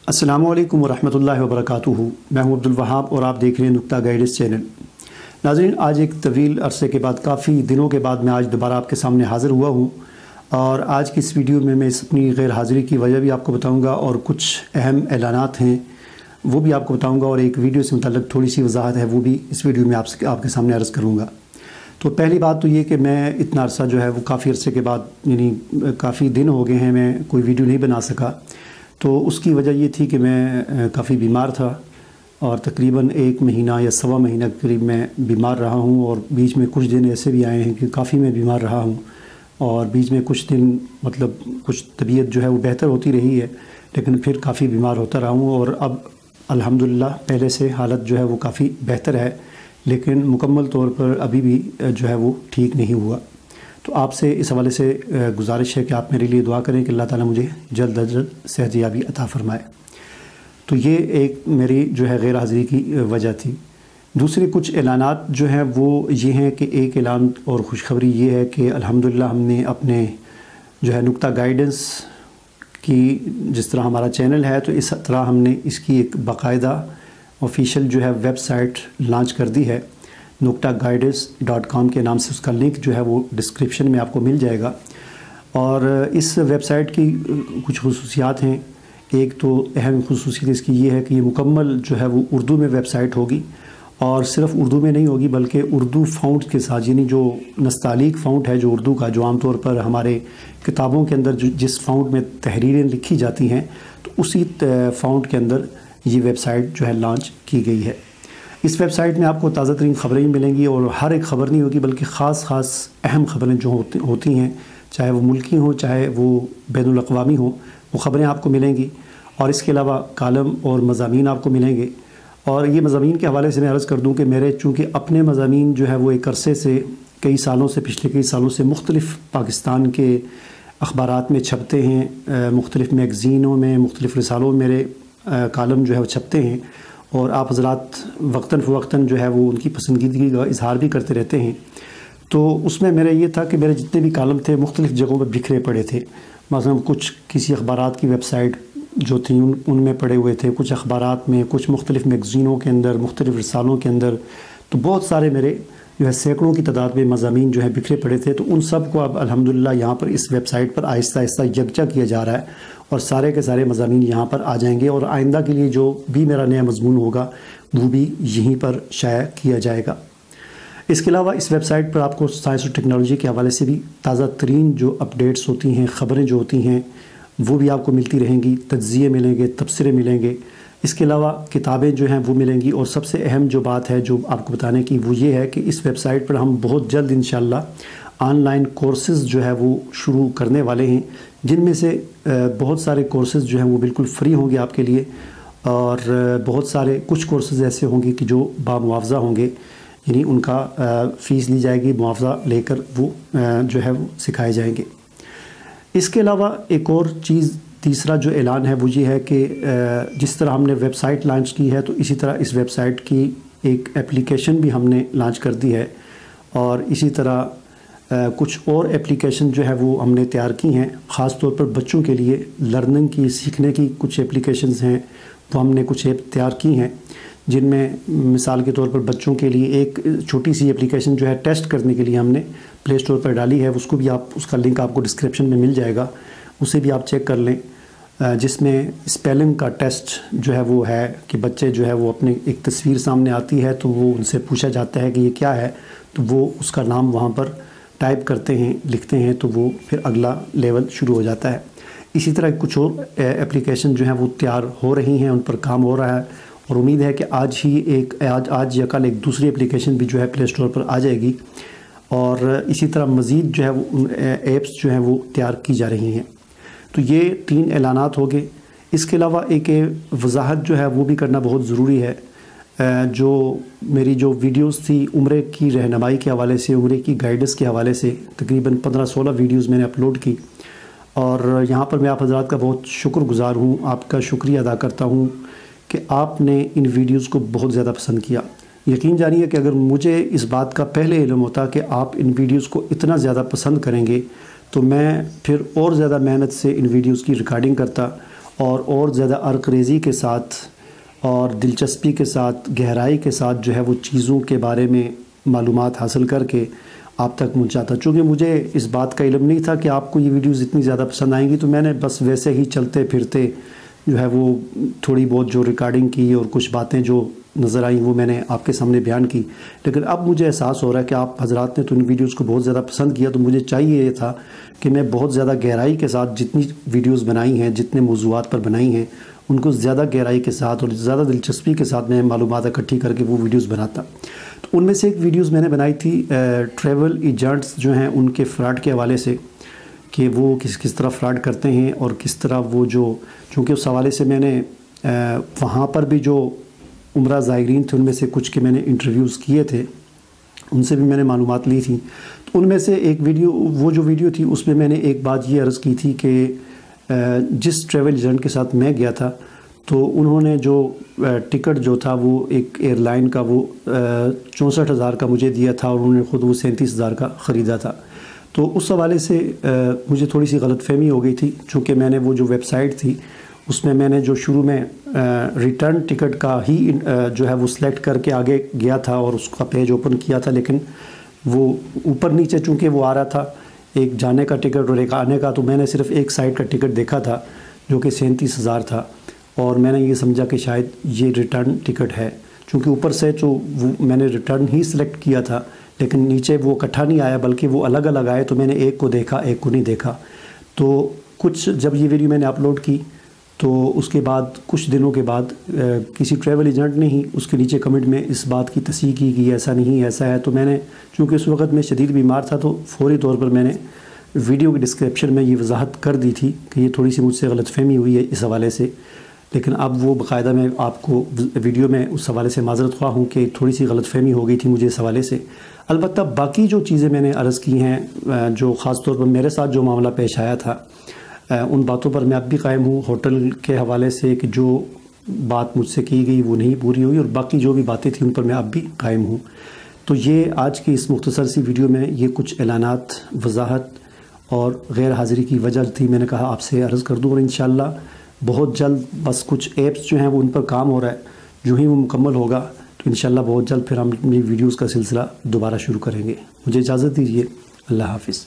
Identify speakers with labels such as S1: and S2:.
S1: السلام علیکم ورحمۃ اللہ وبرکاتہ۔ میں ہوں عبدالوہاب اور آپ دیکھ رہے ہیں نقطہ گائیڈنس چینل۔ ناظرین، آج ایک طویل عرصے کے بعد، کافی دنوں کے بعد میں آج دوبارہ آپ کے سامنے حاضر ہوا ہوں، اور آج کی اس ویڈیو میں اپنی غیر حاضری کی وجہ بھی آپ کو بتاؤں گا، اور کچھ اہم اعلانات ہیں وہ بھی آپ کو بتاؤں گا، اور ایک ویڈیو سے متعلق تھوڑی سی وضاحت ہے وہ بھی اس ویڈیو میں آپ کے سامنے عرض کروں گا۔ تو پہلی بات تو یہ کہ میں اتنا عرصہ جو ہے وہ کافی عرصے کے بعد، یعنی کافی دن ہو گئے ہیں میں کوئی ویڈیو نہیں بنا سکا۔ تو اس کی وجہ یہ تھی کہ میں کافی بیمار تھا، اور تقریباً 1 مہینہ یا سوا مہینہ قریب میں بیمار رہا ہوں، اور بیچ میں کچھ دن ایسے بھی آئے ہیں کہ کافی میں بیمار رہا ہوں، اور بیچ میں کچھ دن کچھ طبیعت جو ہے وہ بہتر ہوتی رہی ہے، لیکن پھر کافی بیمار ہوتا رہا ہوں، اور اب الحمدللہ پہلے سے حالت جو ہے وہ کافی بہتر ہے، لیکن مکمل طور پر ابھی بھی جو ہے وہ ٹھیک نہیں ہوا۔ تو آپ سے اس حوالے سے گزارش ہے کہ آپ میرے لیے دعا کریں کہ اللہ تعالیٰ مجھے جلد از جلد صحت یابی عطا فرمائے۔ تو یہ ایک میری جو ہے غیر حاضری کی وجہ تھی۔ دوسرے کچھ اعلانات جو ہیں وہ یہ ہیں کہ ایک اعلان اور خوشخبری یہ ہے کہ الحمدللہ ہم نے اپنے جو ہے نقطہ گائیڈنس کی، جس طرح ہمارا چینل ہے، تو اس طرح ہم نے اس کی ایک باقاعدہ آفیشیل جو ہے ویب سائٹ لانچ کر دی ہے۔ nuktagaidance.com کے نام سے اس کا لنک جو ہے وہ ڈسکرپشن میں آپ کو مل جائے گا۔ اور اس ویب سائٹ کی کچھ خصوصیات ہیں۔ ایک تو اہم خصوصیت اس کی یہ ہے کہ یہ مکمل جو ہے وہ اردو میں ویب سائٹ ہوگی، اور صرف اردو میں نہیں ہوگی بلکہ اردو فونٹ کے ساتھ، یعنی جو نستعلیق فونٹ ہے جو اردو کا، جو عام طور پر ہمارے کتابوں کے اندر جس فونٹ میں تحریریں لکھی جاتی ہیں، تو اسی فونٹ کے اندر یہ ویب سائٹ جو ہے لانچ کی گئی ہے۔ اس ویب سائٹ میں آپ کو تازہ ترین خبریں ملیں گی، اور ہر ایک خبر نہیں ہوگی بلکہ خاص اہم خبریں جو ہوتی ہیں، چاہے وہ ملکی ہوں چاہے وہ بین الاقوامی ہوں، وہ خبریں آپ کو ملیں گی۔ اور اس کے علاوہ کالم اور مضامین آپ کو ملیں گے۔ اور یہ مضامین کے حوالے سے میں عرض کر دوں کہ میرے چونکہ اپنے مضامین جو ہے وہ ایک عرصے سے، پچھلے کئی سالوں سے مختلف پاکستان کے اخبارات میں چھپتے ہیں، مختلف میگزینوں میں، مختلف رسالوں میں میرے کالم جو ہے وہ چھپتے ہیں، اور آپ حضرات وقتاً فوقتاً جو ہے وہ ان کی پسندیدگی کا اظہار بھی کرتے رہتے ہیں۔ تو اس میں میرا یہ تھا کہ میرے جتنے بھی کالم تھے مختلف جگہوں پر بکھرے پڑے تھے، مثلا کچھ کسی اخبارات کی ویب سائٹ جو تھیں ان میں پڑے ہوئے تھے، کچھ اخبارات میں، کچھ مختلف میگزینوں کے اندر، مختلف رسالوں کے اندر، تو بہت سارے میرے جو ہے سینکڑوں کی تعداد میں مضامین جو ہے بکھرے پڑے تھے۔ تو ان سب کو اب الحمدللہ یہاں پر اس ویب سائٹ پر آہستہ آہستہ یکجا کیا جا رہا ہے، اور سارے کے سارے مضامین یہاں پر آ جائیں گے، اور آئندہ کے لیے جو بھی میرا نیا مضمون ہوگا وہ بھی یہیں پر شائع کیا جائے گا۔ اس کے علاوہ اس ویب سائٹ پر آپ کو سائنس اور ٹیکنالوجی کے حوالے سے بھی تازہ ترین جو اپڈیٹس ہوتی ہیں، خبریں جو ہوتی ہیں، وہ بھی آپ کو ملتی رہیں گی، تجزیے ملیں گے، تبصرے ملیں گے۔ اس کے علاوہ کتابیں جو ہیں وہ ملیں گی، اور سب سے اہم جو بات ہے جو آپ کو بتانے کی وہ یہ ہے کہ اس ویب سائٹ پر ہم بہت جلد انشاءاللہ آن لائن کورسز جو ہے وہ شروع کرنے والے ہیں، جن میں سے بہت سارے کورسز جو ہیں وہ بالکل فری ہوں گے آپ کے لیے، اور کچھ کورسز ایسے ہوں گے کہ جو بامعاوضہ ہوں گے، یعنی ان کا فیس لی جائے گی، معاوضہ لے کر وہ جو ہے وہ سکھائے جائیں گے۔ اس کے علاوہ ایک اور چیز، تیسرا جو اعلان ہے وہ یہ ہے کہ جس طرح ہم نے ویب سائٹ لانچ کی ہے، تو اسی طرح اس ویب سائٹ کی ایک اپلیکیشن بھی ہم نے لانچ کر دی ہے، اور اسی طرح کچھ اور اپلیکیشن جو ہے وہ ہم نے تیار کی ہیں، خاص طور پر بچوں کے لیے لرننگ کی، سیکھنے کی کچھ اپلیکیشنز ہیں، وہ ہم نے کچھ ایپ تیار کی ہیں، جن میں مثال کے طور پر بچوں کے لیے ایک چھوٹی سی اپلیکیشن جو ہے ٹیسٹ کرنے کے لیے ہم نے پلے اسٹور پر ڈالی ہے، اس کا لنک آپ کو ڈسکرپشن میں مل جائے گا، اسے بھی آپ چیک کر لیں، جس میں اسپیلنگ کا ٹیسٹ جو ہے وہ ہے کہ بچے جو ہے وہ اپنے ایک تصویر سامنے آتی ہے تو وہ ان سے پوچھا جاتا ہے کہ یہ کیا ہے، تو وہ اس کا نام وہاں پر ٹائپ کرتے ہیں، لکھتے ہیں، تو وہ پھر اگلا لیول شروع ہو جاتا ہے۔ اسی طرح کچھ اور اپلیکیشن جو ہیں وہ تیار ہو رہی ہیں، ان پر کام ہو رہا ہے، اور امید ہے کہ آج یا کل ایک دوسری اپلیکیشن بھی جو ہے پلے اسٹور پر آ جائے گی، اور اسی طرح مزید جو ہے وہ ایپس جو ہیں وہ تیار کی جا رہی ہیں۔ تو یہ 3 اعلانات ہو گئے۔ اس کے علاوہ ایک وضاحت جو ہے وہ بھی کرنا بہت ضروری ہے۔ جو میری جو ویڈیوز تھی عمرے کی رہنمائی کے حوالے سے، عمرے کی گائیڈنس کے حوالے سے، تقریباً 15-16 ویڈیوز میں نے اپلوڈ کی، اور یہاں پر میں آپ حضرات کا بہت شکر گزار ہوں، آپ کا شکریہ ادا کرتا ہوں کہ آپ نے ان ویڈیوز کو بہت زیادہ پسند کیا۔ یقین جانیے کہ اگر مجھے اس بات کا پہلے علم ہوتا کہ آپ ان ویڈیوز کو اتنا زیادہ پسند کریں گے، تو میں پھر اور زیادہ محنت سے ان ویڈیوز کی ریکارڈنگ کرتا، اور زیادہ عرق ریزی کے ساتھ اور دلچسپی کے ساتھ گہرائی کے ساتھ جو ہے وہ چیزوں کے بارے میں معلومات حاصل کر کے آپ تک پہنچاتا. چونکہ مجھے اس بات کا علم نہیں تھا کہ آپ کو یہ ویڈیوز اتنی زیادہ پسند آئیں گی، تو میں نے بس ویسے ہی چلتے پھرتے جو ہے وہ تھوڑی بہت جو ریکارڈنگ کی اور کچھ باتیں جو نظر آئیں وہ میں نے آپ کے سامنے بیان کی. لیکن اب مجھے احساس ہو رہا ہے کہ آپ حضرات نے تو ان ویڈیوز کو بہت زیادہ پسند کیا، تو مجھے چاہیے یہ تھا کہ میں بہت زیادہ گہرائی کے ساتھ جتنی ویڈیوز بنائی ہیں، جتنے موضوعات پر بنائی ہیں، ان کو زیادہ گہرائی کے ساتھ اور زیادہ دلچسپی کے ساتھ میں معلومات اکٹھی کر کے وہ ویڈیوز بناتا. تو ان میں سے ایک ویڈیوز میں نے بنائی تھی ٹریول ایجنٹس جو ہیں ان کے فراڈ کے حوالے سے، کہ وہ کس طرح فراڈ کرتے ہیں اور کس طرح وہ جو، چونکہ اس حوالے سے میں نے وہاں پر بھی جو عمرہ زائرین تھے ان میں سے کچھ کے میں نے انٹرویوز کیے تھے، ان سے بھی میں نے معلومات لی تھی. تو ان میں سے ایک ویڈیو، وہ جو ویڈیو تھی اس میں میں نے ایک بات یہ عرض کی تھی کہ جس ٹریول ایجنٹ کے ساتھ میں گیا تھا تو انہوں نے جو ٹکٹ جو تھا وہ ایک ایئر لائن کا وہ 64,000 کا مجھے دیا تھا اور انہوں نے خود وہ 37,000 کا خریدا تھا. تو اس حوالے سے مجھے تھوڑی سی غلط فہمی ہو گئی تھی، چونکہ میں نے وہ جو ویب سائٹ تھی اس میں نے جو شروع میں ریٹرن ٹکٹ کا ہی جو ہے وہ سلیکٹ کر کے آگے گیا تھا اور اس کا پیج اوپن کیا تھا، لیکن وہ اوپر نیچے چونکہ وہ آ رہا تھا ایک جانے کا ٹکٹ اور ایک آنے کا، تو میں نے صرف ایک سائڈ کا ٹکٹ دیکھا تھا جو کہ 37,000 تھا، اور میں نے یہ سمجھا کہ شاید یہ ریٹرن ٹکٹ ہے. چونکہ اوپر سے جو میں نے ریٹرن ہی سلیکٹ کیا تھا لیکن نیچے وہ اکٹھا نہیں آیا بلکہ وہ الگ الگ آئے، تو میں نے ایک کو دیکھا ایک کو نہیں دیکھا. تو کچھ جب یہ ویڈیو میں نے اپلوڈ کی تو اس کے بعد کچھ دنوں کے بعد کسی ٹریول ایجنٹ نے ہی اس کے نیچے کمنٹ میں اس بات کی تصحیح کی کہ ایسا نہیں ایسا ہے. تو میں نے چونکہ اس وقت میں شدید بیمار تھا تو فوری طور پر میں نے ویڈیو کی ڈسکرپشن میں یہ وضاحت کر دی تھی کہ یہ تھوڑی سی مجھ سے غلط فہمی ہوئی ہے اس حوالے سے. لیکن اب وہ باقاعدہ میں آپ کو ویڈیو میں اس حوالے سے معذرت خواہ ہوں کہ تھوڑی سی غلط فہمی ہو گئی تھی مجھے اس حوالے سے. البتہ باقی جو چیزیں میں نے عرض کی ہیں جو خاص طور پر میرے ساتھ جو معاملہ پیش آیا تھا ان باتوں پر میں اب بھی قائم ہوں. ہوٹل کے حوالے سے کہ جو بات مجھ سے کی گئی وہ نہیں پوری ہوئی، اور باقی جو بھی باتیں تھیں ان پر میں اب بھی قائم ہوں. تو یہ آج کی اس مختصر سی ویڈیو میں یہ کچھ اعلانات، وضاحت اور غیر حاضری کی وجہ تھی، میں نے کہا آپ سے عرض کر دوں. اور انشاءاللہ بہت جلد بس کچھ ایپس جو ہیں وہ ان پر کام ہو رہا ہے، جو ہی وہ مکمل ہوگا تو انشاءاللہ بہت جلد پھر ہم اپنی ویڈیوز کا سلسلہ دوبارہ شروع کریں گے. مجھے اجازت دیجیے. اللہ حافظ.